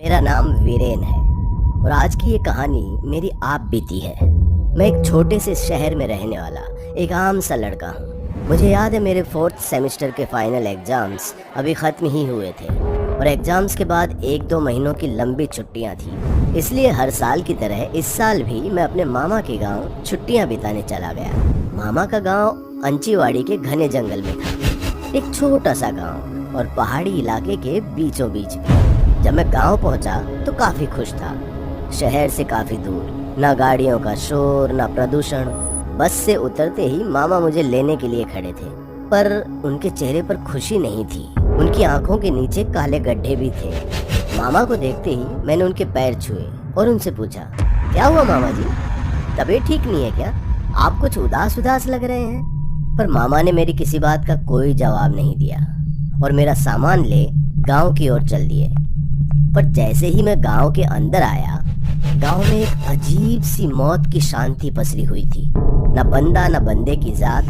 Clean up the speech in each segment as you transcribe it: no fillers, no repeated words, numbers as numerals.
मेरा नाम वीरेन है और आज की ये कहानी मेरी आप बीती है। मैं एक छोटे से शहर में रहने वाला एक आम सा लड़का हूँ। मुझे याद है मेरे 4th सेमेस्टर के फाइनल एग्जाम्स अभी ख़त्म ही हुए थे और एग्जाम्स के बाद 1-2 महीनों की लंबी छुट्टियाँ थी। इसलिए हर साल की तरह इस साल भी मैं अपने मामा के गांव छुट्टियाँ बिताने चला गया। मामा का गांव अंचीवाड़ी के घने जंगल में था, एक छोटा सा गांव और पहाड़ी इलाके के बीचों बीच भी। जब मैं गांव पहुंचा तो काफी खुश था। शहर से काफी दूर, ना गाड़ियों का शोर ना प्रदूषण। बस से उतरते ही मामा मुझे लेने के लिए खड़े थे, पर उनके चेहरे पर खुशी नहीं थी। उनकी आंखों के नीचे काले गड्ढे भी थे। मामा को देखते ही मैंने उनके पैर छुए और उनसे पूछा, क्या हुआ मामा जी, तबीयत ठीक नहीं है क्या? आप कुछ उदास उदास लग रहे हैं। पर मामा ने मेरी किसी बात का कोई जवाब नहीं दिया और मेरा सामान ले गांव की ओर चल दिए। पर जैसे ही मैं गांव के अंदर आया, गांव में एक अजीब सी मौत की शांति पसरी हुई थी। न बंदा न बंदे की जात।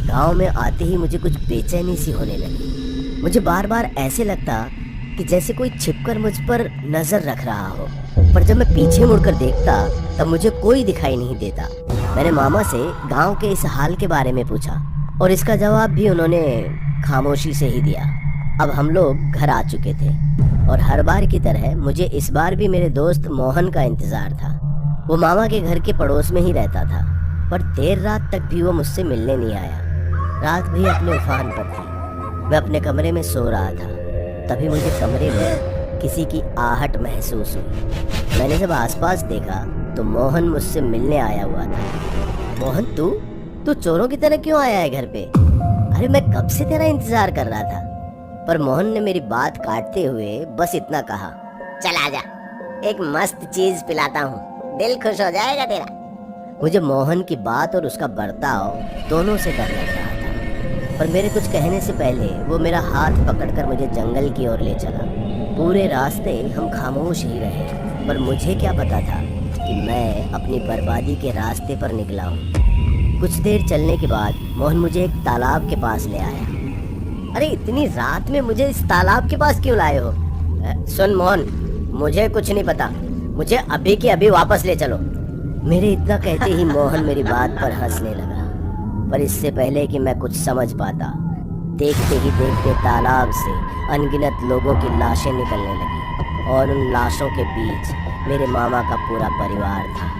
गांव में आते ही मुझे कुछ बेचैनी सी होने लगी। मुझे बार बार ऐसे लगता कि जैसे कोई छिपकर मुझ पर नजर रख रहा हो। पर जब मैं पीछे मुड़कर देखता तब मुझे कोई दिखाई नहीं देता। मैंने मामा से गांव के इस हाल के बारे में पूछा और इसका जवाब भी उन्होंने खामोशी से ही दिया। अब हम लोग घर आ चुके थे और हर बार की तरह मुझे इस बार भी मेरे दोस्त मोहन का इंतजार था। वो मामा के घर के पड़ोस में ही रहता था, पर देर रात तक भी वो मुझसे मिलने नहीं आया। रात भी अपने उफान पर थी। मैं अपने कमरे में सो रहा था, तभी मुझे कमरे में किसी की आहट महसूस हुई। मैंने जब आसपास देखा तो मोहन मुझसे मिलने आया हुआ था। मोहन, तू चोरों की तरह क्यों आया है घर पे? अरे मैं कब से तेरा इंतजार कर रहा था। पर मोहन ने मेरी बात काटते हुए बस इतना कहा, चल आजा, एक मस्त चीज पिलाता हूँ, दिल खुश हो जाएगा तेरा। मुझे मोहन की बात और उसका बर्ताव दोनों से डर लग रहा था, पर मेरे कुछ कहने से पहले वो मेरा हाथ पकड़कर मुझे जंगल की ओर ले चला। पूरे रास्ते हम खामोश ही रहे, पर मुझे क्या पता था कि मैं अपनी बर्बादी के रास्ते पर निकला हूँ। कुछ देर चलने के बाद मोहन मुझे एक तालाब के पास ले आया। अरे इतनी रात में मुझे इस तालाब के पास क्यों लाए हो? सुन मोहन, मुझे कुछ नहीं पता, मुझे अभी के अभी वापस ले चलो। मेरे इतना कहते ही मोहन मेरी बात पर हंसने लगा। पर इससे पहले कि मैं कुछ समझ पाता, देखते ही देखते तालाब से अनगिनत लोगों की लाशें निकलने लगी और उन लाशों के बीच मेरे मामा का पूरा परिवार था।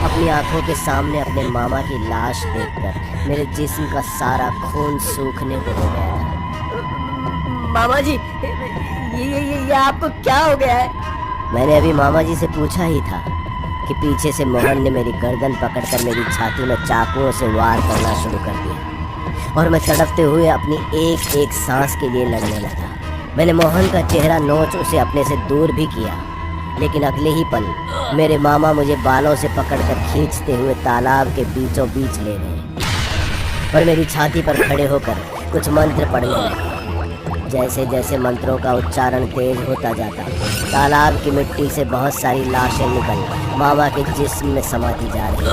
अपनी आंखों के सामने अपने मामा की लाश देखकर मेरे जिस्म का सारा खून सूखने को हो गया था। मामा जी, ये आपको क्या हो गया है? मैंने अभी मामा जी से पूछा ही था कि पीछे से मोहन ने मेरी गर्दन पकड़कर मेरी छाती में चाकुओं से वार करना शुरू कर दिया और मैं तड़पते हुए अपनी एक एक सांस के लिए लड़ने लगा। मैंने मोहन का चेहरा नोच उसे अपने से दूर भी किया, लेकिन अगले ही पल मेरे मामा मुझे बालों से पकड़कर खींचते हुए तालाब के बीचों बीच ले गए और मेरी छाती पर खड़े होकर कुछ मंत्र पढ़ने लगे। जैसे जैसे मंत्रों का उच्चारण तेज होता जाता, तालाब की मिट्टी से बहुत सारी लाशें निकल मामा के जिस्म में समाती जा रही,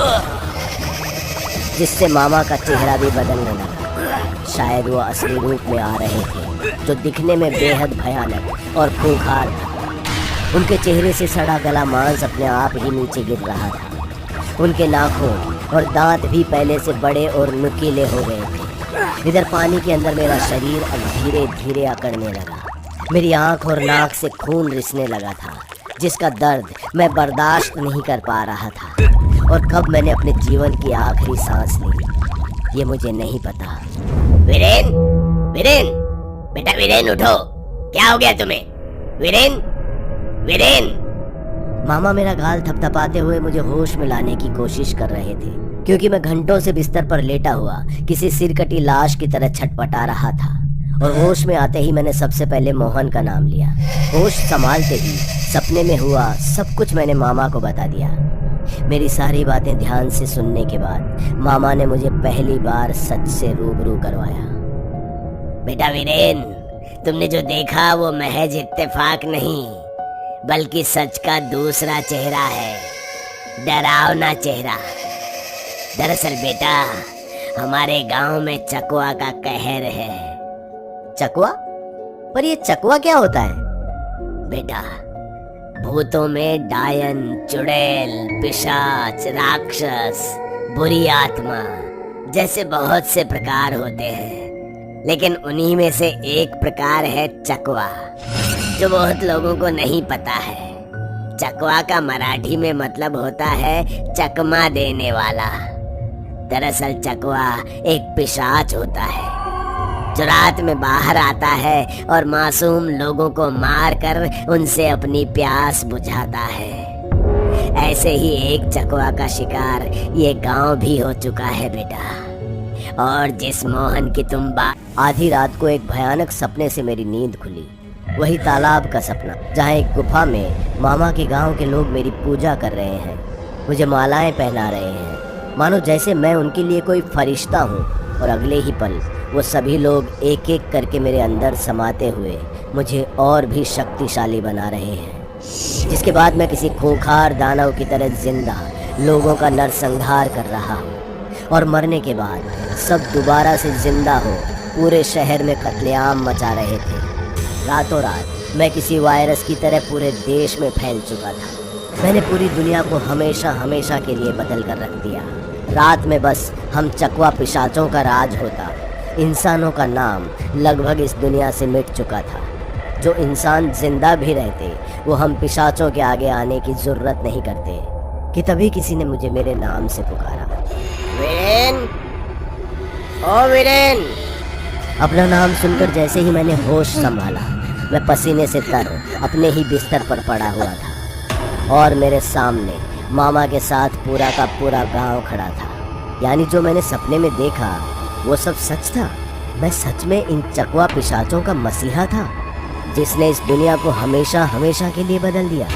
जिससे मामा का चेहरा भी बदलने लगा। शायद वो असली रूप में आ रहे थे, जो दिखने में बेहद भयानक और खूंखार था। उनके चेहरे से सड़ा गला मांस अपने आप ही नीचे गिर रहा था। उनके नाखून और दांत भी पहले से बड़े और नुकीले हो गए थे। इधर पानी के अंदर मेरा शरीर अब धीरे धीरे अकड़ने लगा। मेरी आंख और नाक से खून रिसने लगा था, जिसका दर्द मैं बर्दाश्त नहीं कर पा रहा था। और कब मैंने अपने जीवन की आखिरी सांस ली, ये मुझे नहीं पता। वीरेन, वीरेन, बेटा वीरेन, उठो, क्या हो गया तुम्हें? वीरेन, वीरेन। मामा मेरा गाल थपथपाते हुए मुझे होश में लाने की कोशिश कर रहे थे, क्योंकि मैं घंटों से बिस्तर पर लेटा हुआ किसी सिरकटी लाश की तरह छटपटा रहा था। और होश में आते ही मैंने सबसे पहले मोहन का नाम लिया। होश संभालते ही सपने में हुआ सब कुछ मैंने मामा को बता दिया। मेरी सारी बातें ध्यान से सुनने के बाद मामा ने मुझे पहली बार सच से रूबरू करवाया। बेटा वीरेन, तुमने जो देखा वो महज इत्तेफाक नहीं, बल्कि सच का दूसरा चेहरा है, डरावना चेहरा। दरअसल बेटा, हमारे गांव में चकवा का कहर है। चकवा? पर ये चकवा क्या होता है? बेटा, भूतों में डायन, चुड़ैल, पिशाच, राक्षस, बुरी आत्मा जैसे बहुत से प्रकार होते हैं, लेकिन उन्हीं में से एक प्रकार है चकवा, जो बहुत लोगों को नहीं पता है। चकवा का मराठी में मतलब होता है चकमा देने वाला। दरअसल चकवा एक पिशाच होता है जो रात में बाहर आता है और मासूम लोगों को मार कर उनसे अपनी प्यास बुझाता है। ऐसे ही एक चकवा का शिकार ये गांव भी हो चुका है बेटा। और जिस मोहन की तुम आधी रात को एक भयानक सपने से मेरी नींद खुली, वही तालाब का सपना, जहाँ एक गुफा में मामा के गांव के लोग मेरी पूजा कर रहे हैं, मुझे मालाएं पहना रहे हैं, मानो जैसे मैं उनके लिए कोई फरिश्ता हूँ। और अगले ही पल वो सभी लोग एक एक करके मेरे अंदर समाते हुए मुझे और भी शक्तिशाली बना रहे हैं, जिसके बाद मैं किसी खूंखार दानव की तरह जिंदा लोगों का नरसंहार कर रहा हूँ। और मरने के बाद सब दोबारा से जिंदा हो पूरे शहर में कत्लेआम मचा रहे थे। रातों रात मैं किसी वायरस की तरह पूरे देश में फैल चुका था। मैंने पूरी दुनिया को हमेशा हमेशा के लिए बदल कर रख दिया। रात में बस हम चकवा पिशाचों का राज होता। इंसानों का नाम लगभग इस दुनिया से मिट चुका था। जो इंसान जिंदा भी रहते वो हम पिशाचों के आगे आने की जरूरत नहीं करते कि तभी किसी ने मुझे मेरे नाम से पुकारा, वीरेन, ओ वीरेन। अपना नाम सुनकर जैसे ही मैंने होश संभाला, मैं पसीने से तर अपने ही बिस्तर पर पड़ा हुआ था और मेरे सामने मामा के साथ पूरा का पूरा गांव खड़ा था। यानी जो मैंने सपने में देखा वो सब सच था। मैं सच में इन चकवा पिशाचों का मसीहा था, जिसने इस दुनिया को हमेशा हमेशा के लिए बदल दिया।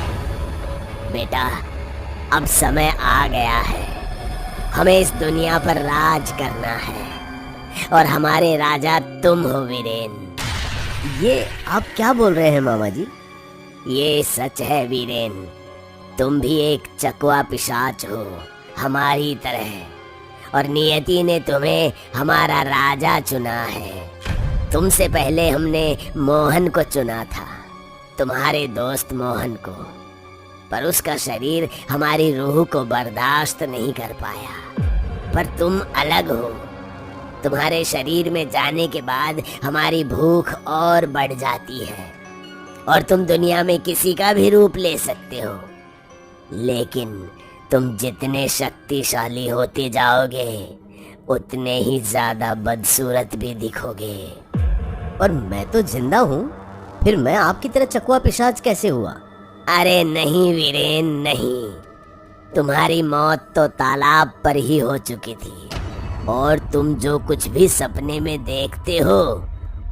बेटा, अब समय आ गया है, हमें इस दुनिया पर राज करना है और हमारे राजा तुम हो वीरेन। ये आप क्या बोल रहे हैं मामा जी? ये सच है वीरेन, तुम भी एक चकवा पिशाच हो हमारी तरह, और नियति ने तुम्हें हमारा राजा चुना है। तुमसे पहले हमने मोहन को चुना था, तुम्हारे दोस्त मोहन को, पर उसका शरीर हमारी रूह को बर्दाश्त नहीं कर पाया। पर तुम अलग हो, तुम्हारे शरीर में जाने के बाद हमारी भूख और बढ़ जाती है और तुम दुनिया में किसी का भी रूप ले सकते हो, लेकिन तुम जितने शक्तिशाली होते जाओगे उतने ही ज्यादा बदसूरत भी दिखोगे। और मैं तो जिंदा हूँ, फिर मैं आपकी तरह चकवा पिशाच कैसे हुआ? अरे नहीं वीरेन नहीं, तुम्हारी मौत तो तालाब पर ही हो चुकी थी और तुम जो कुछ भी सपने में देखते हो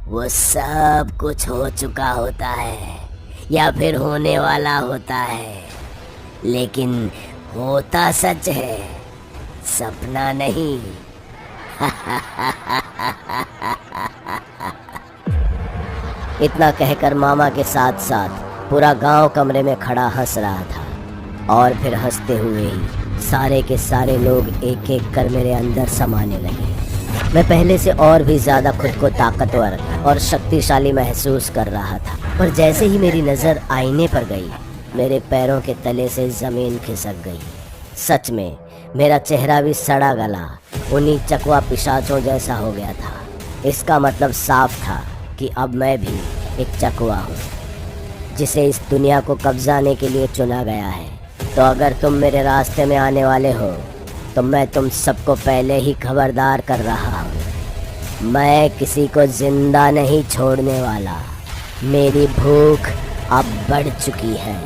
वो सब कुछ हो चुका होता है या फिर होने वाला होता है, लेकिन होता सच है, सपना नहीं। इतना कहकर मामा के साथ साथ पूरा गांव कमरे में खड़ा हंस रहा था और फिर हंसते हुए ही सारे के सारे लोग एक एक कर मेरे अंदर समाने लगे। मैं पहले से और भी ज़्यादा खुद को ताकतवर और शक्तिशाली महसूस कर रहा था, पर जैसे ही मेरी नज़र आईने पर गई मेरे पैरों के तले से ज़मीन खिसक गई। सच में मेरा चेहरा भी सड़ा गला उन्हीं चकवा पिशाचों जैसा हो गया था। इसका मतलब साफ था कि अब मैं भी एक चकवा हूँ जिसे इस दुनिया को कब्जाने के लिए चुना गया है। तो अगर तुम मेरे रास्ते में आने वाले हो तो मैं तुम सबको पहले ही खबरदार कर रहा हूँ, मैं किसी को जिंदा नहीं छोड़ने वाला। मेरी भूख अब बढ़ चुकी है।